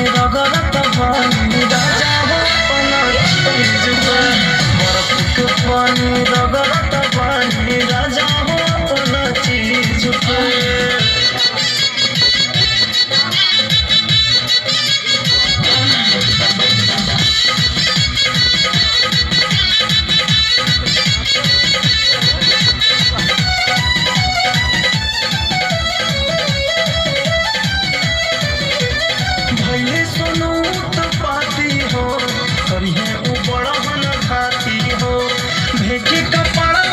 पानी रगड़त बानी राजा हो अपना चीज पे। बर्फ के पानी रगड़त बानी राजा हो अपना चीज पे। भैले सुनो तो पाती हो करिए उ बड़हन खाती हो भेजी कपड़ा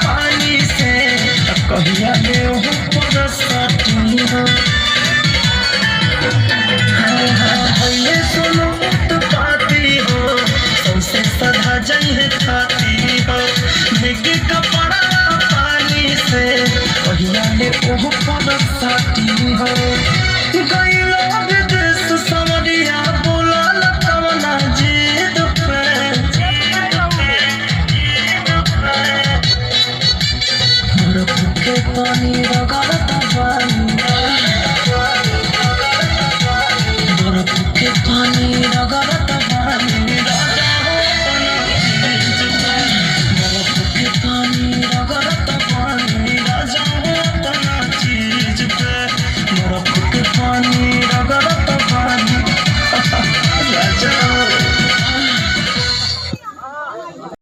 पानी से कहिया ले हो परसती हो। भैले सुनो तो पाती हो सबसे सधा जइहे खाती हो भेजी कपड़ा पानी से कहिया ले हो परसती हो। गइलो विदेश समरिया बोलल कवना जिद पे। बर्फ के पानी रगड़त बानी